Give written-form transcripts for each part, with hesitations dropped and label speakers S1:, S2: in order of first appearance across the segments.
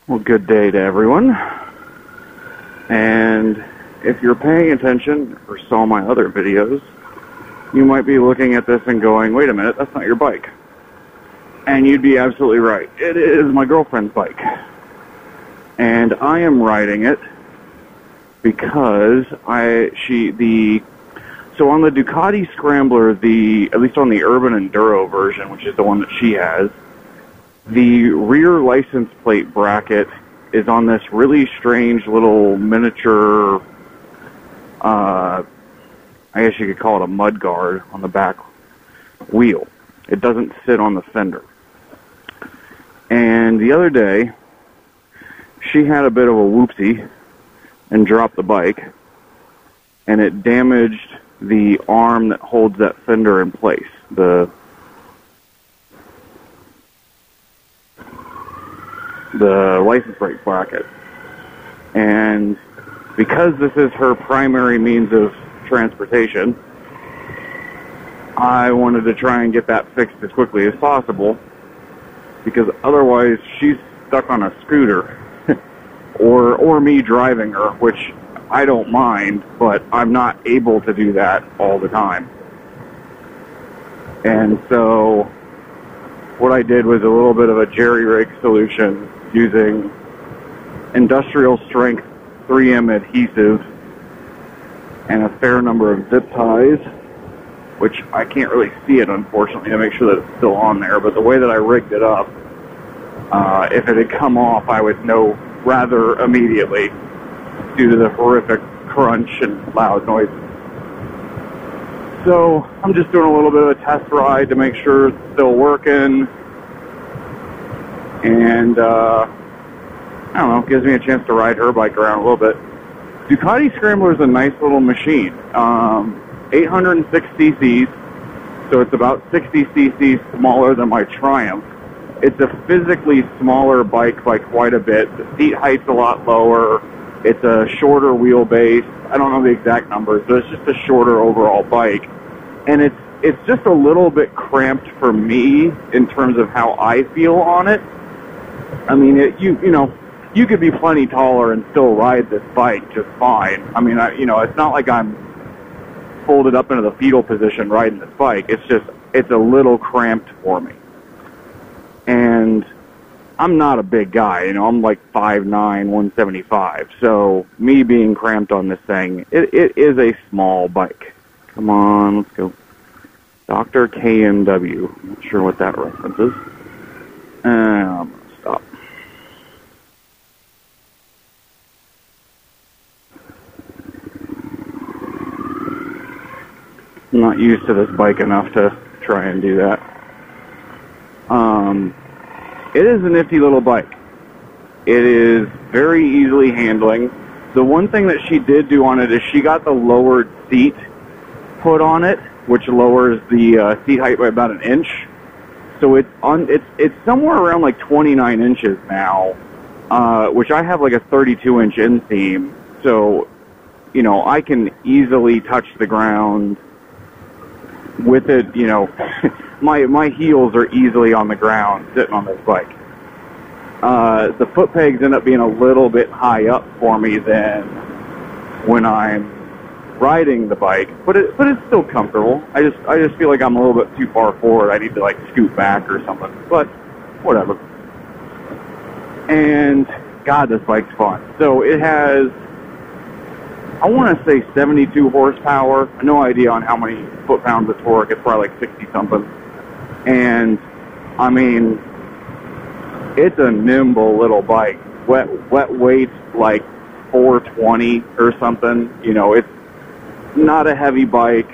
S1: Well, good day to everyone. And if you're paying attention or saw my other videos, you might be looking at this and going, wait a minute, that's not your bike. And you'd be absolutely right. It is my girlfriend's bike. And I am riding it because so on the Ducati Scrambler, at least on the Urban Enduro version, which is the one that she has, the rear license plate bracket is on this really strange little miniature, I guess you could call it a mud guard on the back wheel. It doesn't sit on the fender. And the other day, she had a bit of a whoopsie and dropped the bike, and it damaged the arm that holds that fender in place. The license plate bracket. And because this is her primary means of transportation, I wanted to try and get that fixed as quickly as possible, because otherwise she's stuck on a scooter or me driving her, which I don't mind, but I'm not able to do that all the time. And so what I did was a little bit of a jerry-rig solution using industrial strength 3M adhesive and a fair number of zip ties, which I can't really see it, unfortunately, to make sure that it's still on there. But the way that I rigged it up, if it had come off, I would know rather immediately due to the horrific crunch and loud noises. So I'm just doing a little bit of a test ride to make sure it's still working. And, I don't know, gives me a chance to ride her bike around a little bit. Ducati Scrambler is a nice little machine. 806 cc's, so it's about 60 cc's smaller than my Triumph. It's a physically smaller bike by quite a bit. The seat height's a lot lower. It's a shorter wheelbase. I don't know the exact numbers, but it's just a shorter overall bike. And it's just a little bit cramped for me in terms of how I feel on it. I mean, you could be plenty taller and still ride this bike just fine. I mean, it's not like I'm folded up into the fetal position riding this bike. It's a little cramped for me. And I'm not a big guy, I'm like 5'9", 175. So me being cramped on this thing, it is a small bike. Come on, let's go. Dr. KMW. I'm not sure what that reference is. I'm going to stop. I'm not used to this bike enough to try and do that. It is a nifty little bike. It is very easily handling. The one thing that she did do on it is she got the lowered seat put on it, which lowers the seat height by about an inch. So it's somewhere around like 29 inches now, which I have like a 32-inch inseam. So, I can easily touch the ground with it. My heels are easily on the ground sitting on this bike. The foot pegs end up being a little bit high up for me than when I'm riding the bike, but it's still comfortable. I just feel like I'm a little bit too far forward. I need to like scoot back or something, but whatever. And God, this bike's fun. So it has, I want to say 72 horsepower. No idea on how many foot-pounds of torque. It's probably like 60-something. And, I mean, it's a nimble little bike. Wet weight's like 420 or something. It's not a heavy bike.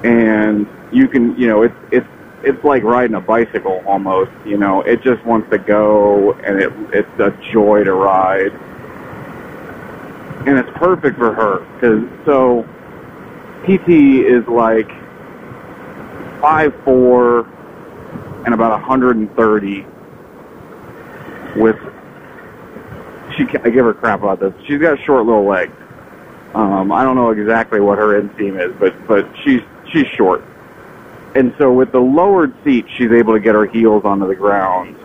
S1: And you can, it's like riding a bicycle almost. It just wants to go, and it's a joy to ride. And it's perfect for her, so PT is like 5'4" and about 130 with, I give her crap about this. She's got short little legs. I don't know exactly what her inseam is, but she's short. And so with the lowered seat, she's able to get her heels onto the ground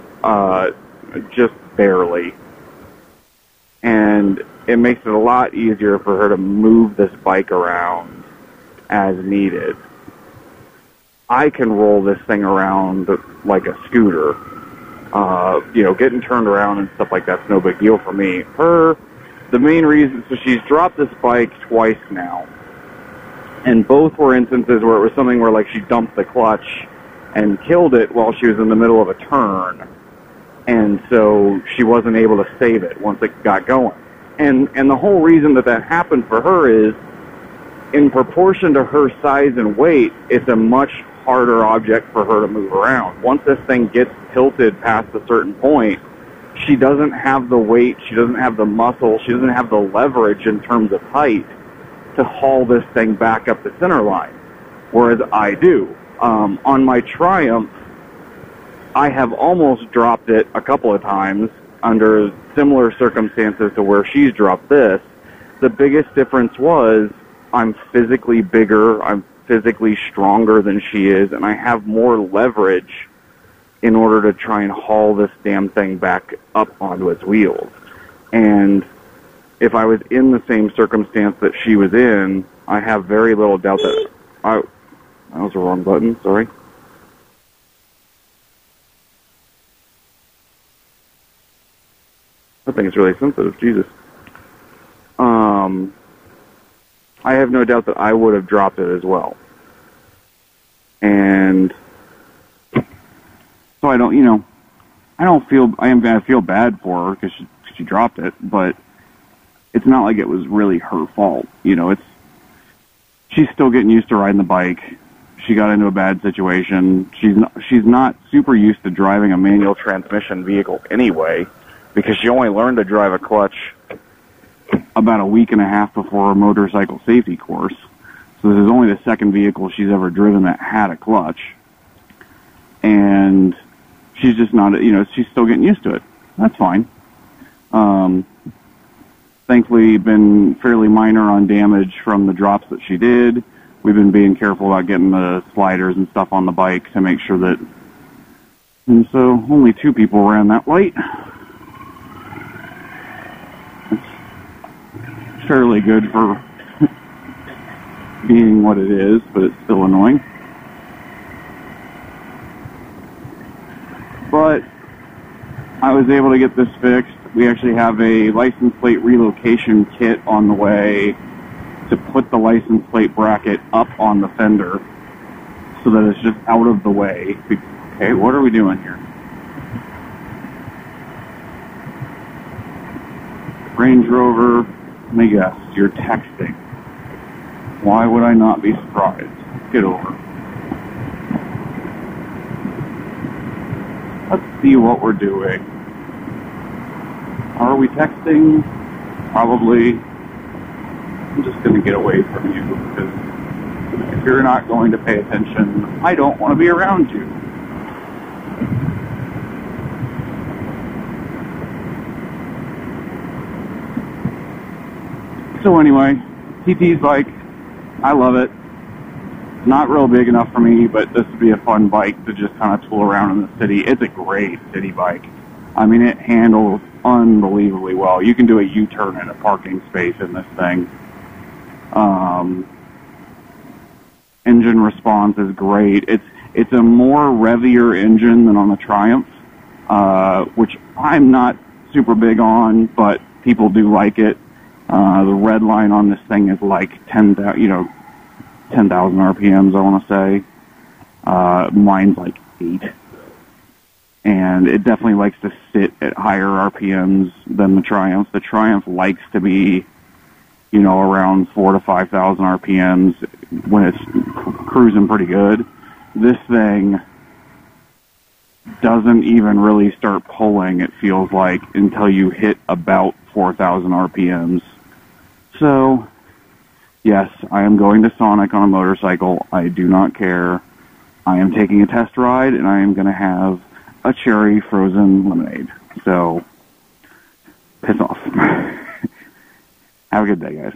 S1: just barely. And it makes it a lot easier for her to move this bike around as needed. I can roll this thing around like a scooter. Getting turned around and stuff like that's no big deal for me. The main reason, so she's dropped this bike twice now. And both were instances where it was something where, like, she dumped the clutch and killed it while she was in the middle of a turn. And so she wasn't able to save it once it got going. And the whole reason that happened for her is, in proportion to her size and weight, it's a much harder object for her to move around. Once this thing gets tilted past a certain point, she doesn't have the weight, she doesn't have the muscle, she doesn't have the leverage in terms of height to haul this thing back up the center line, whereas I do. On my Triumph, I have almost dropped it a couple of times under similar circumstances to where she's dropped this. The biggest difference was I'm physically bigger, I'm physically stronger than she is, and I have more leverage in order to try and haul this damn thing back up onto its wheels. And if I was in the same circumstance that she was in, I have very little doubt that that was the wrong button, sorry. I think it's really sensitive, Jesus. I have no doubt that I would have dropped it as well. And so I feel bad for her because she dropped it, but it's not like it was really her fault. She's still getting used to riding the bike. She got into a bad situation. She's not super used to driving a manual transmission vehicle anyway, because she only learned to drive a clutch about a week and a half before a motorcycle safety course. So this is only the second vehicle she's ever driven that had a clutch. And she's just not, she's still getting used to it. That's fine. Thankfully, been fairly minor on damage from the drops that she did. We've been being careful about getting the sliders and stuff on the bike to make sure that... And so only 2 people ran that light. It's fairly good for being what it is, but it's still annoying. But I was able to get this fixed. We actually have a license plate relocation kit on the way to put the license plate bracket up on the fender so that it's just out of the way. Okay, what are we doing here? Range Rover, let me guess, you're texting. Why would I not be surprised? Get over. Let's see what we're doing. Are we texting? Probably. I'm just going to get away from you because if you're not going to pay attention, I don't want to be around you. So anyway, TT's bike, I love it. Not real big enough for me, but this would be a fun bike to just kind of tool around in the city. It's a great city bike. I mean, it handles unbelievably well. You can do a U-turn in a parking space in this thing. Engine response is great. It's a more revier engine than on the Triumph, which I'm not super big on, but people do like it. The red line on this thing is like 10,000 RPMs, I want to say. Mine's like 8. And it definitely likes to sit at higher RPMs than the Triumph. The Triumph likes to be, around 4,000 to 5,000 RPMs when it's cruising pretty good. This thing doesn't even really start pulling, it feels like, until you hit about 4,000 RPMs. So, yes, I am going to Sonic on a motorcycle. I do not care. I am taking a test ride, and I am going to have a cherry frozen lemonade. So, piss off. Have a good day, guys.